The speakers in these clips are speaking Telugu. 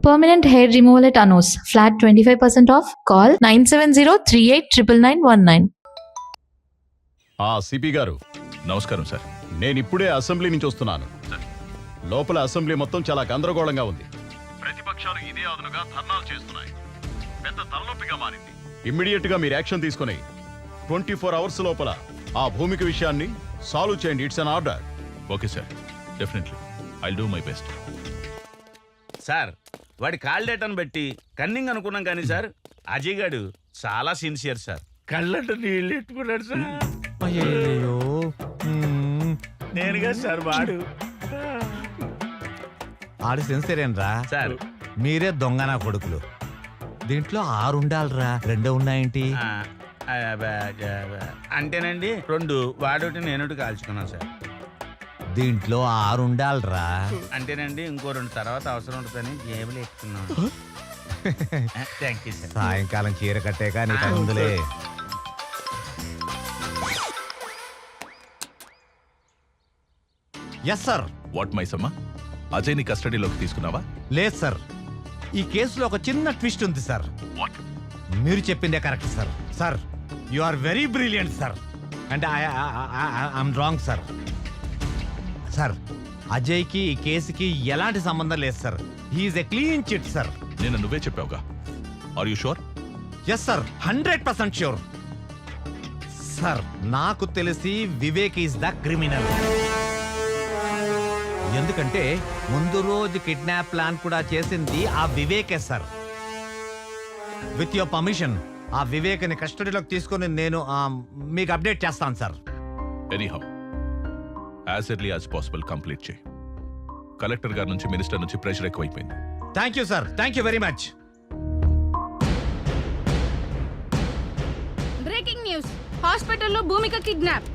Permanent hair removal at Anos. Flat 25% off. Call 970-389919. CP గారు నమస్కారం సార్. నేను ఇప్పుడే అసెంబ్లీ నుంచి వస్తున్నాను. లోపల అసెంబ్లీ మొత్తం చాలా గందరగోళంగా ఉంది. ప్రతిపక్షాలు ఇదే అదునుగా ధర్నాలు చేస్తున్నాయి. పెద్ద తలనొప్పిగా మారింది. ఇమ్మీడియట్ గా మీరు యాక్షన్ తీసుకుని 24 అవర్స్ లోపల ఆ భూమిక విషయాన్ని సాల్వ్ చేయండి. It's an order. Okay sir, definitely I do my best. Sir వాడి కాల్ డేటాను బట్టి కన్నింగ్ అనుకున్నాం కానీ సార్ అజయ్ గారు చాలా సిన్సియర్ సార్. కళ్ళంట నీళ్ళు ఎట్టుకున్నాడు సార్. అయ్యో నేనుగా సార్ వాడు ఆడు సెన్సరేనరా సార్. మీరే దొంగనా కొడుకులు. దీంట్లో 6 ఉండాలిరా, 2 ఉన్నాయేంటి? అంటేనండి 2 వాడోటి నేనోటి కాల్చుకున్నాను సార్. దీంట్లో 6 ఉండాలిరా. అంటేనండి ఇంకో 2 తర్వాత అవసరం ఉంటుందని జేబులు ఎక్కుతున్నాను. Thank you sir. సాయంకాలం చీర కట్టాక నీ ముందులే. Yes sir. వాట్ మైసమ్మ, అజయ్ని కస్టడీలోకి తీసుకున్నావా? లేదు సార్, ఈ కేసులో ఒక చిన్న ట్విస్ట్ ఉంది సార్. వాట్? మీరు చెప్పిందే correct sir. Sir you are very brilliant sir. అంటే ఐఎమ్ రాంగ్ సార్. సార్ అజయ్కి ఈ కేసుకి ఎలాంటి సంబంధం లేదు sir. He's a clean chit sir. నేను నువ్వే చెప్పావుగా. Are you sure? Yes sir, 100% sure sir. నాకు తెలిసి వివేక్ ఈస్ ద క్రిమినల్. ఎందుకంటే ముందు రోజు కిడ్నాప్ ప్లాన్ కూడా చేసింది ఆ వివేకే సార్. విత్ యువర్ పర్మిషన్ ఆ వివేక్ని కస్టడీలోకి తీసుకొని నేను మీకు అప్డేట్ చేస్తాను sir. Anyhow as early as possible complete చేయి. కలెక్టర్ గారి నుంచి, మినిస్టర్ నుంచి ప్రెషర్ ఎక్కువైపోయింది. Thank you sir, thank you very much. Breaking news, హాస్పిటల్లో భూమిక కిడ్నాప్.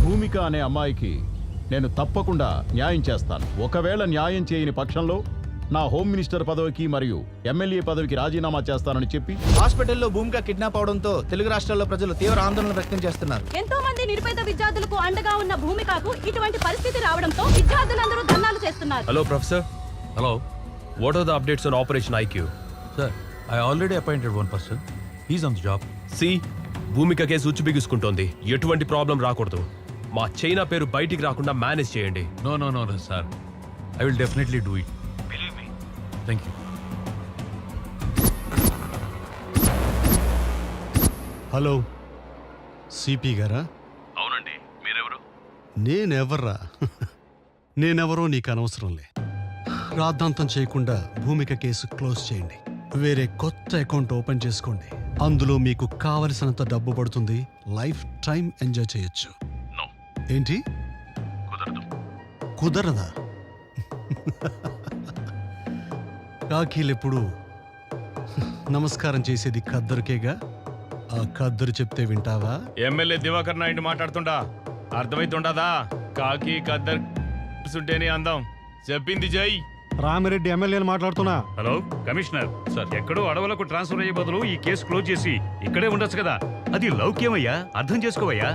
భూమిక అనే అమ్మాయికి నేను తప్పకుండా న్యాయం చేస్తాను. ఒకవేళ న్యాయం చేయని పక్షంలో నా హోమ్ మినిస్టర్ పదవికి మరియు ఎమ్మెల్యే పదవికి రాజీనామా చేస్తానని చెప్పి హాస్పిటల్లో భూమిక కిడ్నాప్ అవడంతో తెలుగు రాష్ట్రాల్లో ప్రజలు తీవ్ర ఆందోళన వ్యక్తం చేస్తున్నారు. ఎంతో మంది నిరుపేద విద్యార్థులకు అండగా ఉన్న భూమికకు ఇటువంటి పరిస్థితి రావడంతో విద్యార్థులందరూ ధర్నాలు చేస్తున్నారు. Hello, Professor. Hello. What are the updates on Operation IQ? Sir, I already appointed one person. He's on the job. See, Bhumika case ఉచ్చు బిగుసుకుంటోంది. ఎటువంటి ప్రాబ్లం రాకూడదు. మా చైనా పేరు బయటికి రాకుండా మేనేజ్ చేయండి. No, sir. I will definitely do it. Believe me. Thank you. Hello, CP గారా? అవునండి, మీరెవరు? నేనెవరో నీకు అనవసరంలే. రాద్ధాంతం చేయకుండా భూమిక కేసు క్లోజ్ చేయండి. వేరే కొత్త అకౌంట్ ఓపెన్ చేసుకోండి. అందులో మీకు కావలసినంత డబ్బు పడుతుంది. లైఫ్ టైం ఎంజాయ్ చేయొచ్చు. ఏంటి? కుదరదా? కాకీలెప్పుడు నమస్కారం చేసేది ఖద్దరుకేగా. ఆ ఖద్దరు చెప్తే వింటావా? ఎమ్మెల్యే దివాకర్ నాయుడు మాట్లాడుతుండా అర్థమైతుండదా? కాకి ఖద్దర్ ఉంటేనే అందం. చెప్పింది జై. రామిరెడ్డి ఎమ్మెల్యేని మాట్లాడుతున్నా. హలో కమిషనర్ సార్, ఎక్కడో అడవులకు ట్రాన్స్ఫర్ అయ్యే బదులు ఈ కేసు క్లోజ్ చేసి ఇక్కడే ఉండొచ్చు కదా. అది లౌక్యమయ్యా, అర్థం చేసుకోవయ్యా.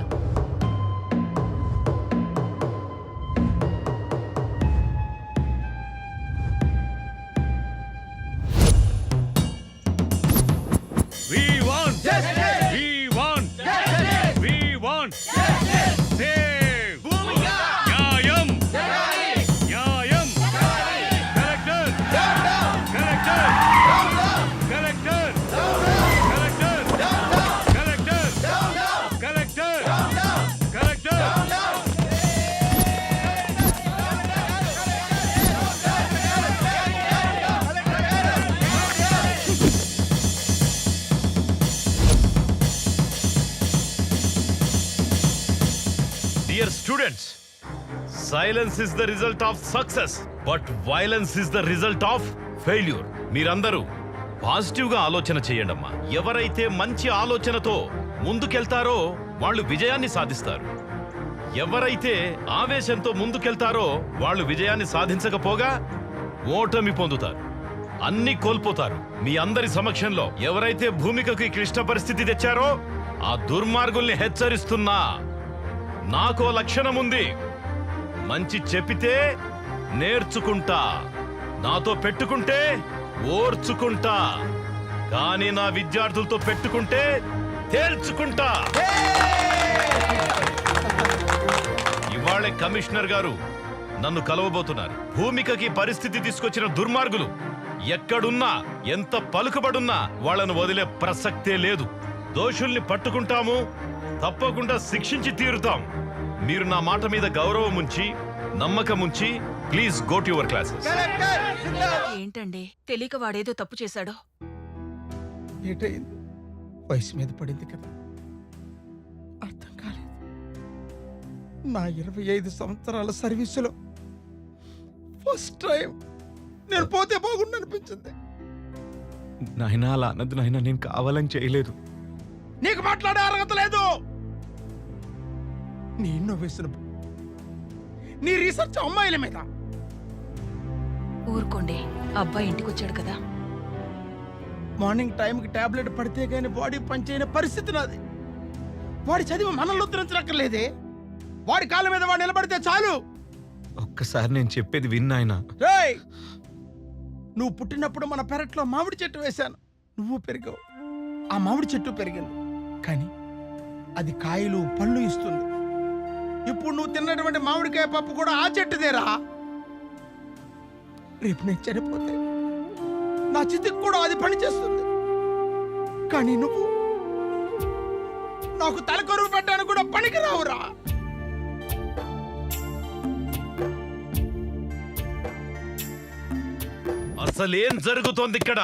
Dear students, silence is the result of success, but violence is the result of failure. మీరందరూ పాజిటివ్గా ఆలోచన చేయండమ్మా. ఎవరైతే మంచి ఆలోచనతో ముందుకెళ్తారో వాళ్ళు విజయాన్ని సాధిస్తారు. ఎవరైతే ఆవేశంతో ముందుకెళ్తారో వాళ్ళు విజయాన్ని సాధించకపోగా ఓటమి పొందుతారు, అన్ని కోల్పోతారు. మీ అందరి సమక్షంలో ఎవరైతే భూమికకి క్లిష్ట పరిస్థితి తెచ్చారో ఆ దుర్మార్గుల్ని హెచ్చరిస్తున్నా. నాకో లక్షణం ఉంది, మంచి చెప్పితే నేర్చుకుంటా, నాతో పెట్టుకుంటే ఓర్చుకుంటా, కానీ నా విద్యార్థులతో పెట్టుకుంటే తేల్చుకుంటా. ఇవాళ కమిషనర్ గారు నన్ను కలవబోతున్నారు. భూమికకి పరిస్థితి తీసుకొచ్చిన దుర్మార్గులు ఎక్కడున్నా, ఎంత పలుకుబడున్నా వాళ్ళను వదిలే ప్రసక్తే లేదు. దోషుల్ని పట్టుకుంటాము, తప్పకుండా శిక్షించి తీరుతాం. మీరు నా మాట మీద గౌరవం ఉంచి, నమ్మకం ఉంచి, please go to your classes. ఏంటండి తెలియక వాడేదో తప్పు చేశాడో. ఏటైంది? వయసు మీద పడింది కదా, అర్థం కాలేదు. నా 25 సంవత్సరాల సర్వీసులో ఫస్ట్ టైం నేను పోతే బాగుండు అనిపించింది. నాయనా అలా అన్నది నాయనా, నేను కావాలని చేయలేదు. నీకు మాట్లాడే అర్హత లేదు. నీ ఇన్నోవేషన్, నీ రీసెర్చ్ అమ్మాయిల మీద. ఊరుకోండి, అబ్బాయి ఇంటికొచ్చాడు కదా. మార్నింగ్ టైంకి టాబ్లెట్ పడితే గానీ బాడీ పనిచేయని పరిస్థితి నాది. వాడి చదివి మనల్ని ఉద్ధరించనక్కర్లేదే, వాడి కాళ్ళ మీద వాడు నిలబడితే చాలు. ఒక్కసారి నేను చెప్పేది విన్నాయనా. రేయ్, నువ్వు పుట్టినప్పుడు మన పెరట్లో మామిడి చెట్టు వేశాను, నువ్వు పెరిగావు, ఆ మామిడి చెట్టు పెరిగింది, కానీ అది కాయలు పళ్ళు ఇస్తుంది. ఇప్పుడు నువ్వు తిన్నటువంటి మామిడికాయ పప్పు కూడా ఆ చెట్టుదేరా. రేపు నేను చనిపోతే నా చితికి కూడా అది పనిచేస్తుంది, కానీ నువ్వు నాకు తలకొరువు పెట్టడానికి కూడా పనికి రావురా. అసలేం జరుగుతోంది ఇక్కడ?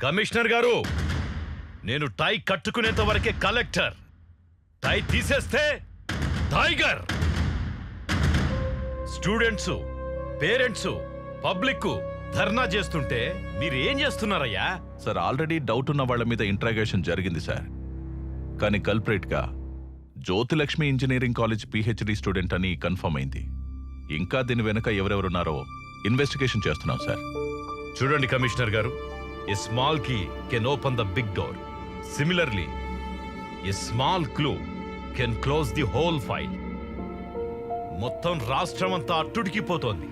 కమిషనర్ గారు, నేను టై కట్టుకునేంత వరకే కలెక్టర్, టై తీసేస్తే టైగర్. స్టూడెంట్స్, పేరెంట్స్, పబ్లిక్ ధర్నా చేస్తుంటే మీరేం చేస్తున్నారయ్యా? సార్, ఆల్రెడీ డౌట్ ఉన్న వాళ్ళ మీద ఇంట్రాగేషన్ జరిగింది సార్, కానీ కల్ప్రేట్గా Jyothilakshmi engineering college PhD student అని కన్ఫర్మ్ అయింది. ఇంకా దీని వెనుక ఎవరెవరున్నారో ఇన్వెస్టిగేషన్ చేస్తున్నాం సార్. చూడండి కమిషనర్ గారు, a small key can open the big door. Similarly a small clue can close the whole file. మొత్తం రాష్ట్రమంతా అట్టుడికిపోతోంది.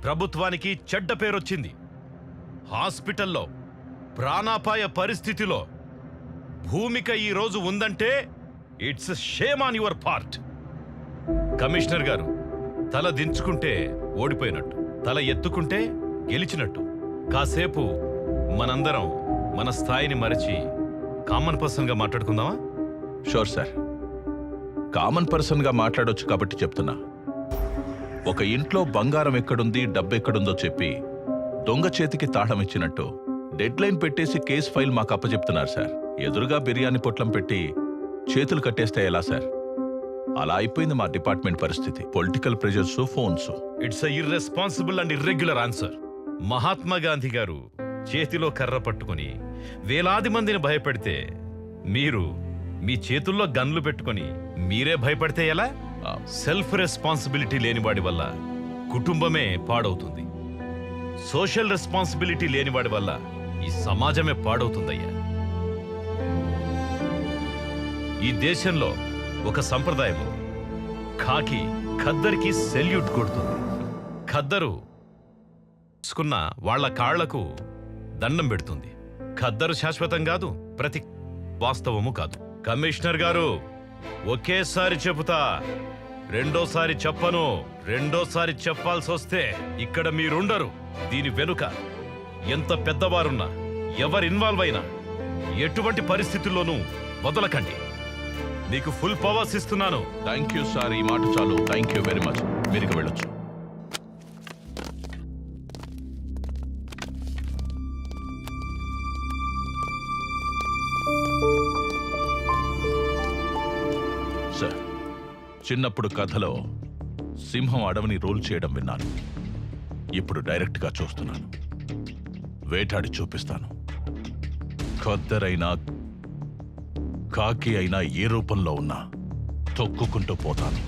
ప్రభుత్వానికి చెడ్డ పేరొచ్చింది. హాస్పిటల్లో ప్రాణాపాయ పరిస్థితిలో భూమిక ఈ రోజు ఉందంటే it's shame on your part. Commissioner గారు, తల దించుకుంటే ఓడిపోయినట్టు, తల ఎత్తుకుంటే గెలిచినట్టు. కాసేపు మనందరం మన స్థాయిని మరచి కామన్ పర్సన్గా మాట్లాడుకుందామా? షూర్ సార్, కామన్ పర్సన్గా మాట్లాడొచ్చు కాబట్టి చెప్తున్నా. ఒక ఇంట్లో బంగారం ఎక్కడుంది, డబ్బు ఎక్కడుందో చెప్పి దొంగ చేతికి తాళం ఇచ్చినట్టు డెడ్ లైన్ పెట్టేసి కేసు ఫైల్ మాకు అప్పచెప్తున్నారు సార్. ఎదురుగా బిర్యానీ పొట్లం పెట్టి చేతులు కట్టేస్తే ఎలా సార్? అలా అయిపోయింది మా డిపార్ట్మెంట్ పరిస్థితి. Political pressures, phones. It's a irresponsible and irregular answer. Mahatma Gandhi గారు చేతిలో కర్ర పట్టుకొని వేలాది మందిని భయపెడితే, మీరు మీ చేతుల్లో గన్లు పెట్టుకొని మీరే భయపడితే ఎలా? సెల్ఫ్ రెస్పాన్సిబిలిటీ లేనివాడి వల్ల కుటుంబమే పాడవుతుంది. సోషల్ రెస్పాన్సిబిలిటీ లేనివాడి వల్ల ఈ సమాజమే పాడవుతుందయ్యా. ఈ దేశంలో ఒక సంప్రదాయం, ఖాకి ఖద్దరికి సెల్యూట్ కొడుతుంది. ఖద్దరు తీసుకున్న వాళ్ళ కాళ్లకు దండం పెడుతుంది. ఖద్దరు శాశ్వతం కాదు, ప్రతి వాస్తవము కాదు. కమిషనర్ గారు, ఒకేసారి చెబుతా, రెండోసారి చెప్పను. రెండోసారి చెప్పాల్సి వస్తే ఇక్కడ మీరుండరు. దీని వెనుక ఎంత పెద్దవారున్నా, ఎవరు ఇన్వాల్వ్ అయినా ఎటువంటి పరిస్థితుల్లోనూ వదలకండి. మీకు ఫుల్ పవర్స్ ఇస్తున్నాను. థ్యాంక్ యూ సార్, ఈ మాట చాలు. Thank you very much. మీరు వెళ్ళొచ్చు. సార్, చిన్నప్పుడు కథలో సింహం అడవిని రూల్ చేయడం విన్నాను. ఇప్పుడు డైరెక్ట్గా చూస్తున్నాను. వేటాడి చూపిస్తాను. ఖద్దరైనా కాకి అయినా ఏ రూపంలో ఉన్నా తొక్కుకుంటూ పోతాను.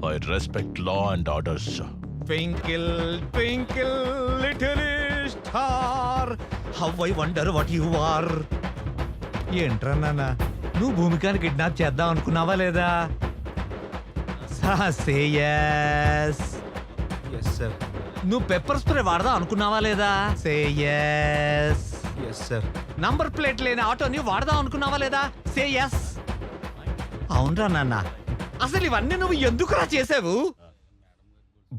I respect law and orders. Twinkle twinkle little star how I wonder what you are. ఏంట్రా నాన్న, నువ్వు భూమికాని కిడ్నాప్ చేద్దాం అనుకున్నావా లేదా? సే yes. Yes, sir. నువ్వు పెప్పర్ స్ప్రే వాడదాం అనుకున్నావా లేదా? సే yes. Yes, sir. Number plate లేని ఆటోని వాడదాం అనుకున్నావా లేదా? సే yes. అవునరా నాన్న, అసలు ఇవన్నీ నువ్వు ఎందుకురా చేసావు?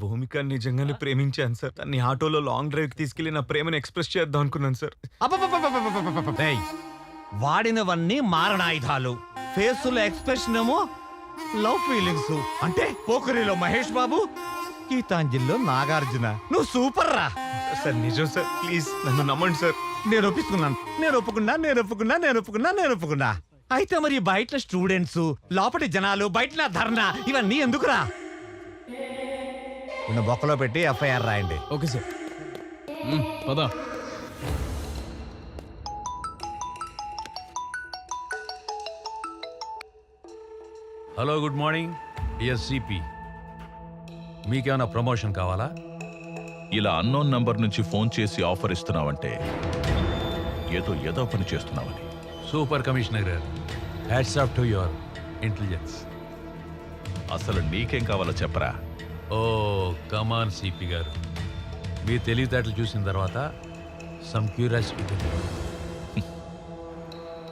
భూమిక నిజంగానే ప్రేమించాను సార్. తన్ని ఆటోలో లాంగ్ డ్రైవ్ కి తీసుకెళ్లి నా ప్రేమను ఎక్స్ప్రెస్ చేద్దాం అనుకున్నాను సార్. ఏయ్, వాడినవన్నీ మారణాయుధాలు. ఫేసులో ఎక్స్ప్రెషన్ ఏమో లవ్ ఫీలింగ్స్. అంటే పోకరిలో మహేష్ బాబు, గీతాంజలిలో నాగార్జున. నువ్వు సూపర్ రా. సార్ నిజం సార్, ప్లీజ్ నన్ను నమ్మండి సార్. నేను ఒప్పుకున్నా. అయితే మరి బయట స్టూడెంట్స్, లోపటి జనాలు, బయట ధర్నా, ఇవన్నీ ఎందుకురా? ఉన్న బొక్కలో పెట్టి ఎఫ్ఐఆర్ రాయండి. Okay sir. పదా. Hello, good morning dear CP. మీకేమైనా ప్రమోషన్ కావాలా? ఇలా అన్నోన్ నంబర్ నుంచి ఫోన్ చేసి ఆఫర్ ఇస్తున్నావంటే ఏదో పని చేస్తున్నావని. సూపర్ కమిషనర్ గారు, hats off to your intelligence. అసలు నీకేం కావాలో చెప్పరా? ఓ కమాన్ సిపి గారు, మీ తెలివితేటలు చూసిన తర్వాత సమ్ క్యూరియాసిటీ.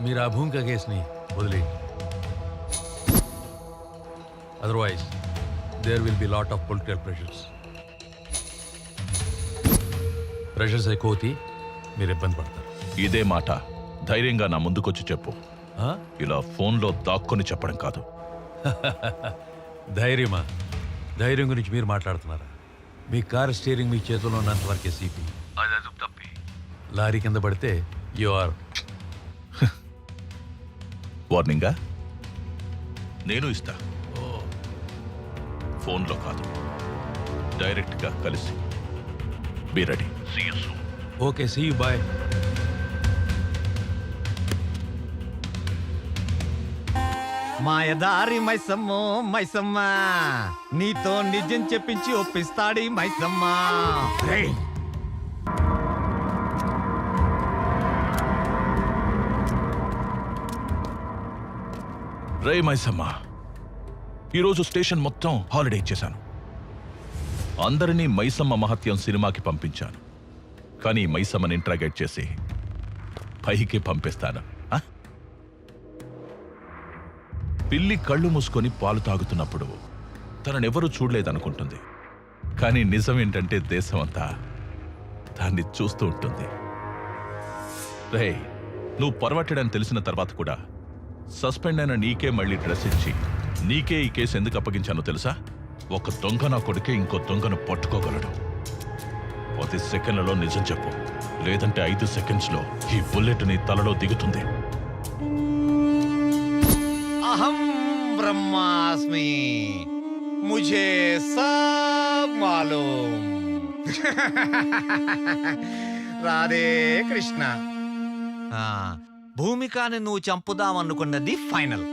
మీరు ఆ భూమిక కేసుని వదిలేయండి. Otherwise there will be lot of political pressures ఎక్కువ అవుతాయి, మీరు ఇబ్బంది పడతారు. ఇదే మాట ధైర్యంగా నా ముందుకొచ్చి చెప్పు. ఆ? ఇలా ఫోన్లో దాక్కుని చెప్పడం కాదు. ధైర్యమా? ధైర్యం గురించి మీరు మాట్లాడుతున్నారా? మీ కార్ స్టీరింగ్ మీ చేతిలో ఉన్నంత వరకే సిపి. అది తప్పి లారీ కింద పడితే యు ఆర్. వార్నింగా? నేను ఇస్తా. ఫోన్లో కాదు, డైరెక్ట్గా కలిసి. Be ready. See you soon. Okay, see you, bye. మాయదారి మైసమ్మో మైసమ్మ, నీతో నిజం చెప్పించి ఒప్పిస్తాడి మైసమ్మ. రేయ్, రే మైసమ్మ, ఈరోజు స్టేషన్ మొత్తం హాలిడే ఇచ్చేశాను. అందరినీ మైసమ్మ మహత్యం సినిమాకి పంపించాను. కానీ మైసమ్మని ఇంట్రాగేట్ చేసి పైకి పంపిస్తాను. ఆ? పిల్లి కళ్ళు మూసుకొని పాలు తాగుతున్నప్పుడు తననెవరూ చూడలేదనుకుంటుంది. కానీ నిజం ఏంటంటే దేశం అంతా దాన్ని చూస్తూ ఉంటుంది. రే, నువ్వు పొరవట్టడని తెలిసిన తర్వాత కూడా సస్పెండ్ అయిన నీకే మళ్ళీ డ్రెస్ ఇచ్చి నీకే ఈ కేసు ఎందుకు అప్పగించానో తెలుసా? ఒక దొంగ నా కొడుకే ఇంకో దొంగను పట్టుకోగలడు. 10 సెకండ్లలో నిజం చెప్పు, లేదంటే 5 సెకండ్స్లో ఈ బుల్లెట్ నీ తలలో దిగుతుంది. అహం బ్రహ్మాస్మి, ముझे सब मालूम. రాధే కృష్ణ. భూమికాని నువ్వు చంపుదామనుకున్నది ఫైనల్,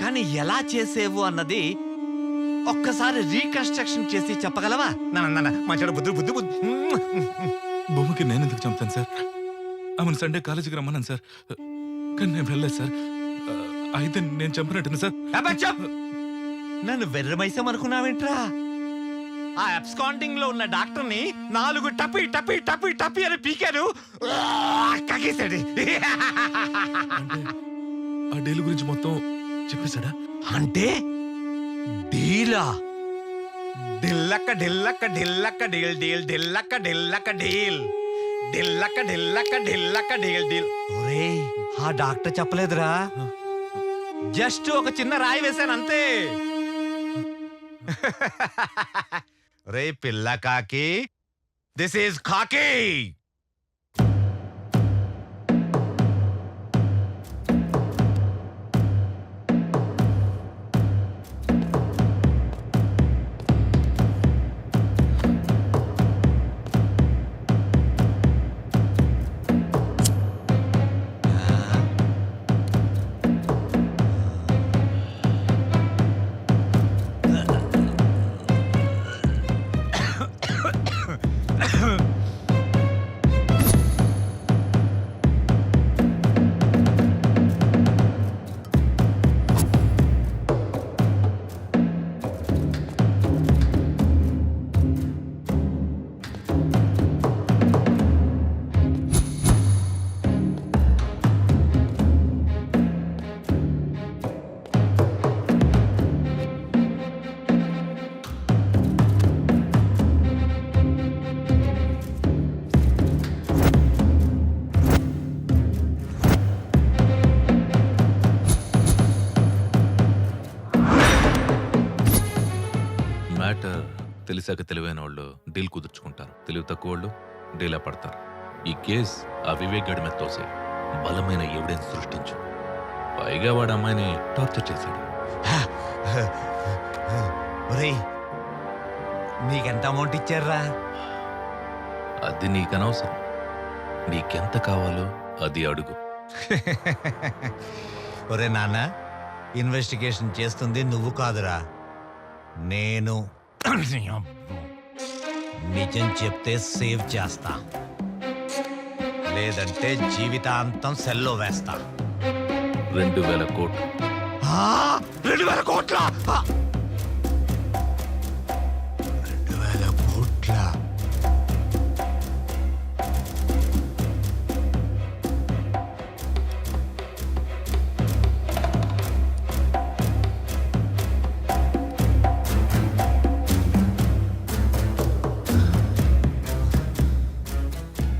కానీ ఎలా చేసేవు అన్నది ఒక్కసారి రీకన్స్ట్రక్షన్ చేసి చెప్పగలవా? మంచి బుద్ధి బుద్ధి బుద్ధి. భూమికి నేను ఎందుకు చంపుతాను సార్? ఆమెను సండే కాలేజీకి రమ్మన్నాను సార్, కానీ నేను వెళ్ళలేదు సార్. అయితే నేను చంపినట్టు సార్. నన్ను వెర్రమైసం అనుకున్నావేంట్రా? ఆ అబ్స్కాండింగ్ లో ఉన్న డాక్టర్ ని 4 టపి టపి టపి టపి అని పీకారు, కగేశాడు. ఆ డీల్ గురించి మొత్తం చెప్పేశాడా? అంటే డీలా? ఢిల్లక్క ఢిల్లక్క ఢిల్లక్క డీల్ డీల్ ఢిల్లక్క ఢిల్లక్క డీల్ ఢిల్లక్క ఢిల్లక్క ఢిల్లక్క డీల్ డీల్. ఒరేయ్, ఆ డాక్టర్ చెప్పలేదురా, జస్ట్ ఒక చిన్న రాయి వేశాను అంతే. రే పిల్ల కాకి, దిస్ ఈజ్ కాకి. మ్యాటర్ తెలిసాక తెలివైన వాళ్ళు డీల్ కుదుర్చుకుంటారు, తెలివి తక్కువ వాళ్ళు డీలా పడతారు. ఈ కేస్ ఆ వివేక్ గడి మీద తోసే బలమైన ఎవిడెన్స్ సృష్టించు. పైగా వాడు అమ్మాయిని టార్చర్ చేశాడు. ఒరేయ్, నీకెంత అమౌంట్ ఇచ్చారా? అది నీకు అనవసరం. నీకెంత కావాలో అది అడుగు. ఒరే నాన్న, ఇన్వెస్టిగేషన్ చేస్తుంది నువ్వు కాదురా, నేను. నిజం చెప్తే సేవ్ చేస్తా, లేదంటే జీవితాంతం సెల్లో వేస్తా. 2000 కోట్లు. 2000 కోట్ల? 2000 కోట్ల?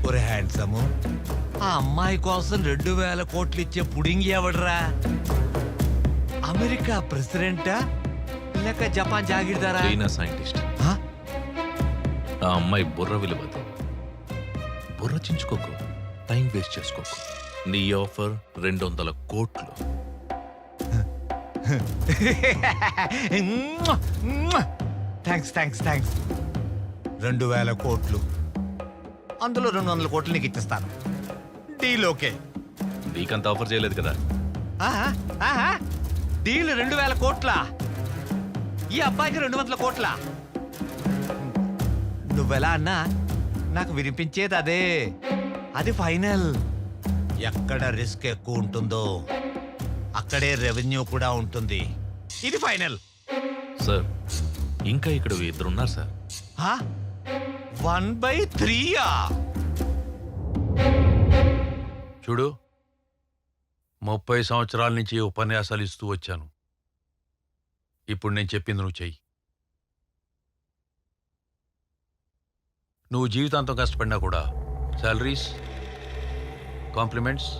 ఒరే హ్యాండ్సము, ఆ అమ్మాయి కోసం 2000 కోట్లు ఇచ్చే పుడింగి ఎవడరా? అమెరికా ప్రెసిడెంటా లేక జపాన్ జాగీర్దారా? China scientist. ఆ అమ్మాయి బుర్ర విలువదు. బుర్ర చించుకోకు, టైం వేస్ట్ చేసుకోకు. నీ ఆఫర్ 200 కోట్లు. Thanks thanks thanks. 2000 కోట్లు, అందులో 200 కోట్లు నీకు ఇచ్చేస్తాను. Deal okay. నీకంత ఆఫర్ చేయలేదు కదా. డీల్ 2000 కోట్ల, ఈ అబ్బాయికి 200 కోట్ల. నువ్వెలా అన్నా నాకు వినిపించేది అదే. అది ఫైనల్. ఎక్కడ రిస్క్ ఎక్కువ ఉంటుందో అక్కడే రెవెన్యూ కూడా ఉంటుంది. ఇది ఫైనల్. సార్, ఇంకా ఇక్కడ ఇద్దరున్నారు సార్. 1/3. చూడు, 30 సంవత్సరాల నుంచి ఉపన్యాసాలు ఇస్తూ వచ్చాను. ఇప్పుడు నేను చెప్పింది నువ్వు చెయ్యి. నువ్వు జీవితాంతం కష్టపడినా కూడా శాలరీస్, కాంప్లిమెంట్స్,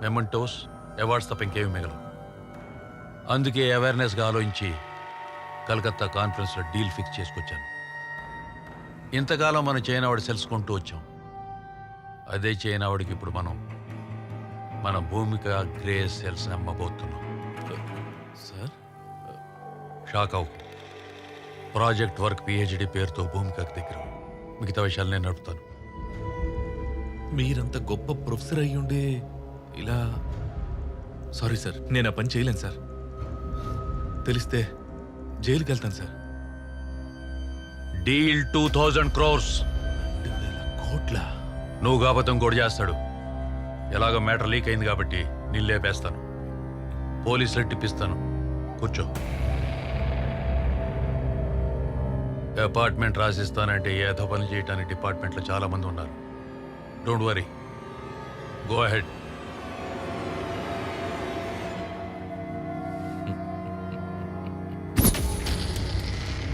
మెమెంటోస్, అవార్డ్స్ తప్ప ఇంకేమీ మిగలవు. అందుకే అవేర్నెస్గా ఆలోచించి కలకత్తా కాన్ఫరెన్స్లో డీల్ ఫిక్స్ చేసుకొచ్చాను. ఇంతకాలం మనం చైనావాడు తెలుసుకుంటూ వచ్చాం. అదే చైనావాడికి ఇప్పుడు మన భూమిక గ్రే సెల్స్ అమ్మబోతున్నాం. సార్, షాక్ అవు. ప్రాజెక్ట్ వర్క్ పిహెచ్డి పేరుతో భూమికకు దగ్గర. మిగతా విషయాలు నేను నడుపుతాను. మీరంత గొప్ప ప్రొఫెసర్ అయ్యుండే ఇలా... సారీ సార్, నేను ఆ పని చేయలేను సార్. తెలిస్తే జైలుకి వెళ్తాను సార్. Deal 2000 crores. 2000 కోట్ల? నువ్వు కాబతం కూడా చేస్తాడు. ఎలాగో మ్యాటర్ లీక్ అయింది కాబట్టి నేను లేపేస్తాను. పోలీసులు ఎట్టిప్పిస్తాను. కూర్చో. అపార్ట్మెంట్ రాసిస్తానంటే ఏదో పని చేయడానికి డిపార్ట్మెంట్లో చాలా మంది ఉన్నారు. Don't worry, go ahead.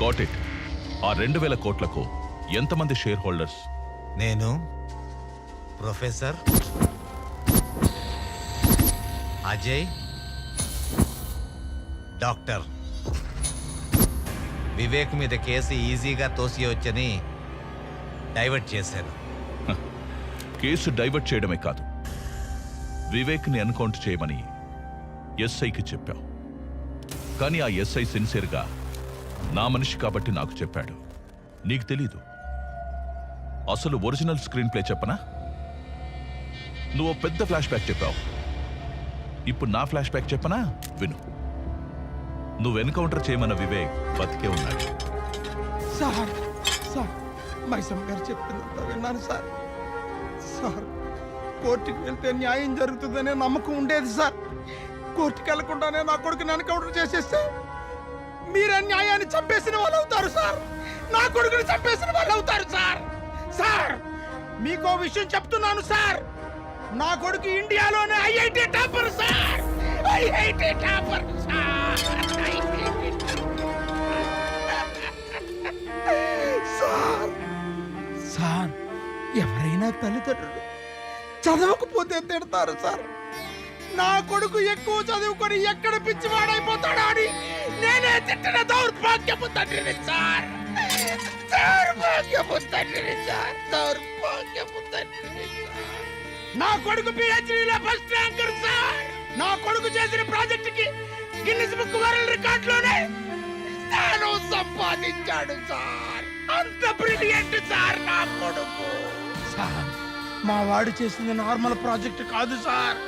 Got it. ఆ 2000 కోట్లకు ఎంతమంది షేర్ హోల్డర్స్? నేను, ప్రొఫెసర్, అజయ్, డాక్టర్. వివేక్ మీద కేసు ఈజీగా తోసియొచ్చని డైవర్ట్ చేశాను. కేసు డైవర్ట్ చేయడమే కాదు, వివేక్ని ఎన్కౌంటర్ చేయమని ఎస్ఐకి చెప్పావు. కానీ ఆ ఎస్ఐ సిన్సియర్గా నా మనిషి కాబట్టి నాకు చెప్పాడు. నీకు తెలీదు. అసలు ఒరిజినల్ స్క్రీన్ ప్లే చెప్పనా? నువ్వు పెద్ద ఫ్లాష్ బ్యాక్ చెప్పావు. ఇప్పుడు నా ఫ్లాష్ బ్యాక్ చెప్పనా? విను. నువ్వు ఎన్కౌంటర్ చేయమన్న వివేక్ బతికే ఉన్నాడు. సార్, సార్, మైసమ్మ గారు చెప్పిందంతా విన్నాను సార్. సార్, కోర్టుకి వెళ్తే న్యాయం జరుగుతుందనే నమ్మకం ఉండేది సార్. కోర్టుకి వెళ్లకుండానే నా కొడుకుని ఎన్కౌంటర్ చేసేస్తే మీరు న్యాయాన్ని చంపేసిన వాళ్ళు అవుతారు సార్. నా కొడుకుని చంపేసిన వాళ్ళు అవుతారు సార్. సార్, మీకో విషయం చెప్తున్నాను సార్. నా కొడుకు ఇండియాలోనే IIT topper sir. IIT topper sir. Sir, sir, ఎవరైనా తల్లిదండ్రులు చదవకపోతే తిడతారు సార్. నా కొడుకు ఎక్కువ చదువుకొని ఎక్కడ పిచ్చివాడైపోతాడా అని నేనే తిట్టిన దౌర్భాగ్యపు తండ్రిని సార్. దౌర్భాగ్యపు తండ్రిని సార్. దౌర్భాగ్యపు తండ్రిని సార్. నా కొడుకు పిహెచ్డీలో ఫస్ట్ ర్యాంకర్ సార్. నా కొడుకు చేసిన ప్రాజెక్టుకి గిన్నిస్ బుక్ వరల్డ్ రికార్డులోనే తాను సంపాదించాడు సార్. అంత బ్రిలియంట్ సార్ నా కొడుకు. సార్ మా వాడు చేసింది నార్మల్ ప్రాజెక్ట్ కాదు సార్.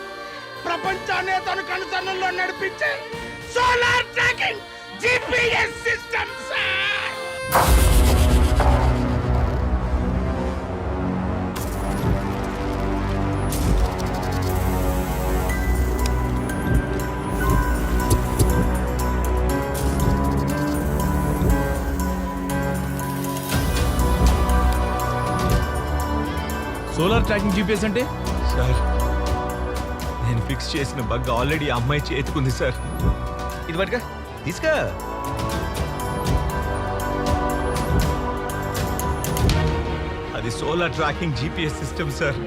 ప్రపంచాన్ని తన కనుసన్నల్లో నడిపించే solar tracking GPS system sir. Solar tracking GPS అంటే? సార్ నేను ఫిక్స్ చేసిన బగ్ ఆల్రెడీ ఆ అమ్మాయి చేతుకుంది సార్. ఇది పట్టుగా తీసుకా. అది solar tracking GPS system sir.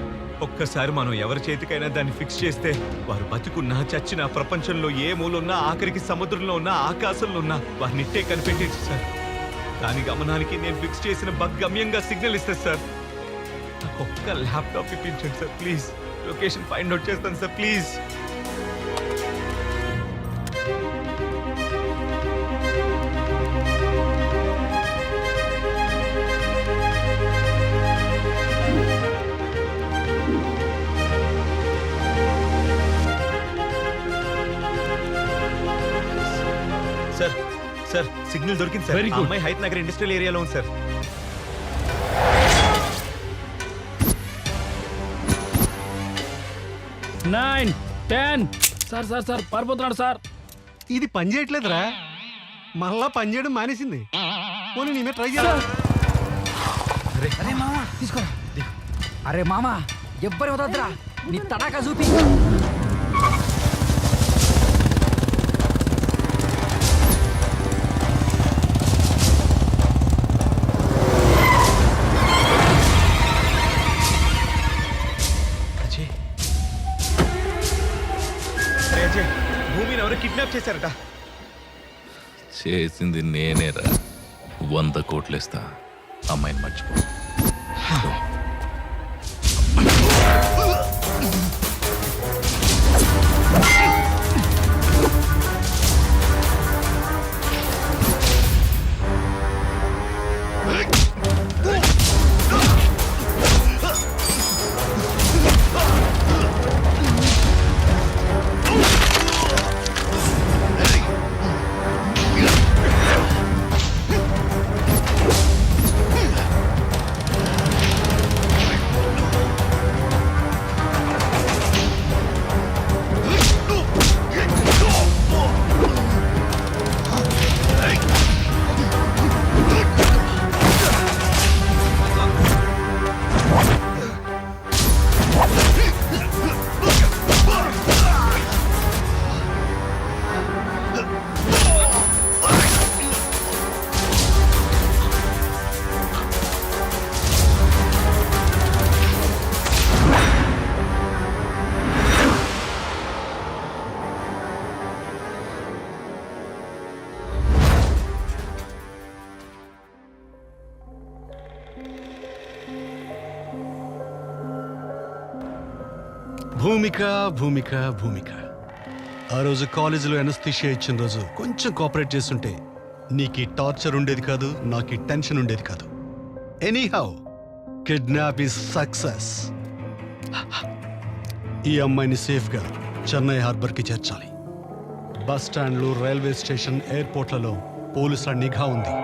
ఒక్కసారి మనం ఎవరి చేతికైనా దాన్ని ఫిక్స్ చేస్తే వారు బతుకున్నా చచ్చినా ప్రపంచంలో ఏ మూలున్నా ఆఖరికి సముద్రంలో ఉన్నా ఆకాశంలో ఉన్నా వారిని ఇట్టే కనిపెట్టేది సార్. దాని గమనానికి నేను ఫిక్స్ చేసిన బగ్ గమ్యంగా సిగ్నల్ ఇస్తుంది సార్. నాకు ఒక్క ల్యాప్టాప్ ఇప్పించండి సార్ ప్లీజ్. లొకేషన్ ఫైండ్ అవుట్ చేస్తాను sir please. Sir sir signal దొరికింది సార్. ఆ అమ్మాయి హైత్ నగర్ ఇండస్ట్రియల్ ఏరియాలో ఉంది sir. Nine 10. Sir sir sir పారిపోతున్నాడు సార్. ఇది పని చేయట్లేదురా, మళ్ళా పని చేయడం మానేసింది. పోనీ నేనే ట్రై చేయాలి. అరే మామా తీసుకోరా. అరే మామా ఎవ్వరి వదద్దురా, నీ తడాకా చూపి. భూమిని ఎవరు కిడ్నాప్ చేశారట. చేసింది నేనేరా. 100 కోట్లు ఇస్తా, అమ్మాయిని మర్చిపో. భూమిక భూమిక భూమిక, ఆ రోజు కాలేజీలో ఎనస్థీషియా ఇచ్చిన రోజు కొంచెం కోఆపరేట్ చేస్తుంటే నీకు ఈ టార్చర్ ఉండేది కాదు, నాకు ఈ టెన్షన్ ఉండేది కాదు. Anyhow kidnap is success. ఈ అమ్మాయిని సేఫ్గా చెన్నై హార్బర్కి చేర్చాలి. బస్ స్టాండ్లు, రైల్వే స్టేషన్, ఎయిర్పోర్ట్లలో పోలీసుల నిఘా ఉంది.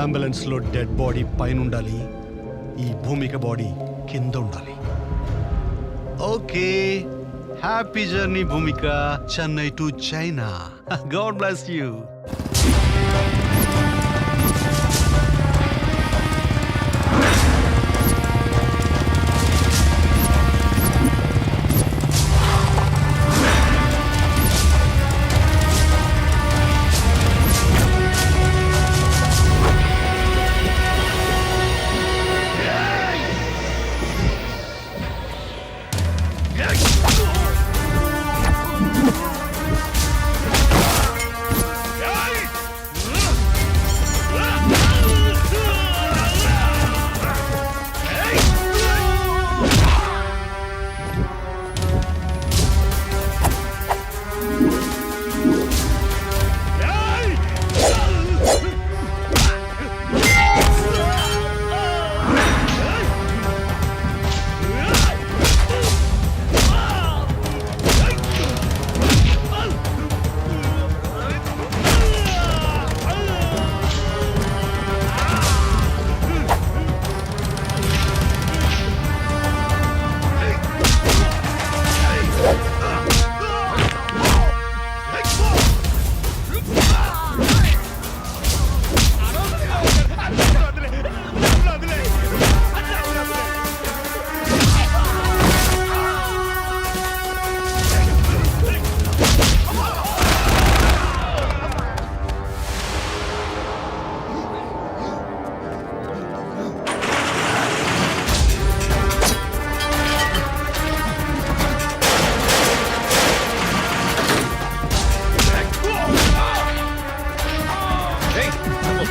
అంబులెన్స్లో డెడ్ బాడీ పైన ఉండాలి, ఈ భూమిక బాడీ కింద ఉండాలి. Okay, happy journey Bhumika, Chennai to China. God bless you.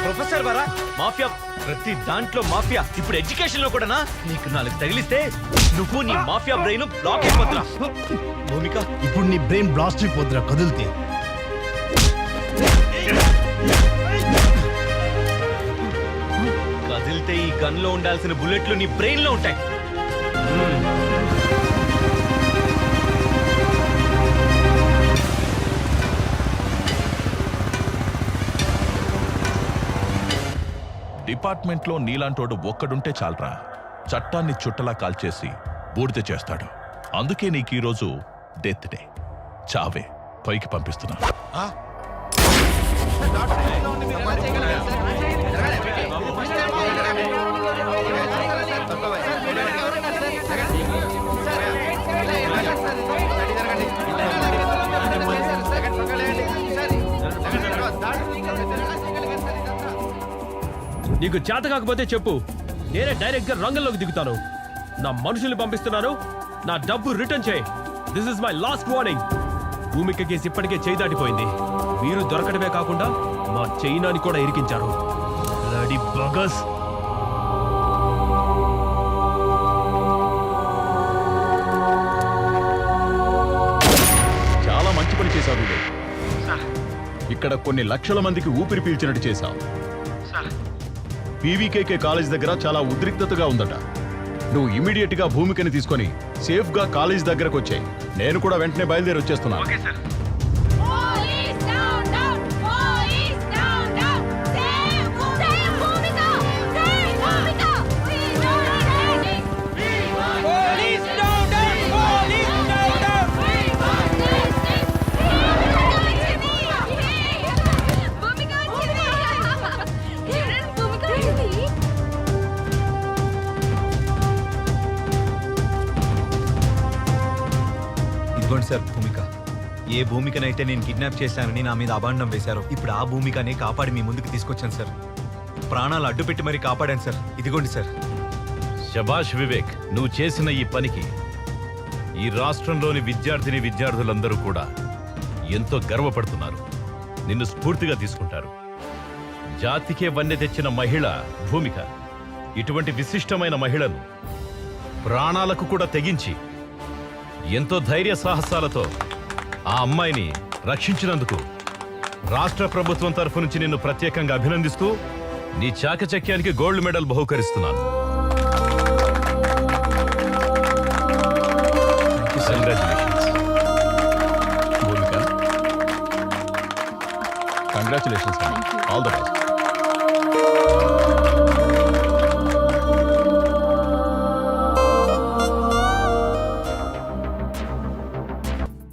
Professor వరా మాఫియా, ప్రతి దాంట్లో మాఫియా. ఇప్పుడు ఎడ్యుకేషన్ లో కూడానా? నీకు 4 తగిలిస్తే నువ్వు నీ మాఫియా బ్రెయిన్ బ్లాక్ అయిపోతున్నా. భూమిక, ఇప్పుడు నీ బ్రెయిన్ బ్లాస్ట్ అయిపోద్దురా కదిలితే. కదిలితే ఈ గన్ లో ఉండాల్సిన బుల్లెట్లు నీ బ్రెయిన్ లో ఉంటాయి. డిపార్ట్మెంట్లో నీలాంటోడు ఒక్కడుంటే చాలరా, చట్టాన్ని చుట్టలా కాల్చేసి బూడిద చేస్తాడు. అందుకే నీకు ఈరోజు డెత్ డే, చావే పైకి పంపిస్తున్నా. నీకు చేత కాకపోతే చెప్పు, నేనే డైరెక్ట్ గా రంగంలోకి దిగుతాను. నా మనుషుల్ని పంపిస్తున్నాను, నా డబ్బు రిటర్న్ చేయి. This is my last warning. Bhumika case ఇప్పటికే చేయి దాటిపోయింది. మీరు దొరకడమే కాకుండా మా చైనాని కూడా ఇరికించారు. బ్లడీ బగస్. చాలా మంచి పని చేశావు వివేక్. ఇక్కడ కొన్ని లక్షల మందికి ఊపిరి పీల్చినట్టు చేశావు. పీవీకేకే కాలేజ్ దగ్గర చాలా ఉద్రిక్తతగా ఉందట. నువ్వు ఇమీడియట్ గా భూమికని తీసుకొని సేఫ్ గా కాలేజ్ దగ్గరకు వచ్చాయి. నేను కూడా వెంటనే బయలుదేరి వచ్చేస్తున్నాను. ఇదిగోండి సార్ భూమిక. ఏ భూమికనైతే నేను కిడ్నాప్ చేశానని నా మీద అభాండం వేశారో, ఇప్పుడు ఆ భూమికనే కాపాడి మీ ముందుకు తీసుకొచ్చాను సార్. ప్రాణాలు అడ్డుపెట్టి మరీ కాపాడాను సార్. ఇదిగోండి సార్. శభాష్ వివేక్, నువ్వు చేసిన ఈ పనికి ఈ రాష్ట్రంలోని విద్యార్థులందరూ కూడా ఎంతో గర్వపడుతున్నారు. నిన్ను స్ఫూర్తిగా తీసుకుంటారు. జాతికే వన్నె తెచ్చిన మహిళ భూమిక. ఇటువంటి విశిష్టమైన మహిళను ప్రాణాలకు కూడా తెగించి ఎంతో ధైర్య సాహసాలతో ఆ అమ్మాయిని రక్షించినందుకు రాష్ట్ర ప్రభుత్వం తరఫు నుంచి నిన్ను ప్రత్యేకంగా అభినందిస్తూ నీ చాకచక్యానికి గోల్డ్ మెడల్ బహుకరిస్తున్నాను. కంగ్రాచులేషన్స్. All the best.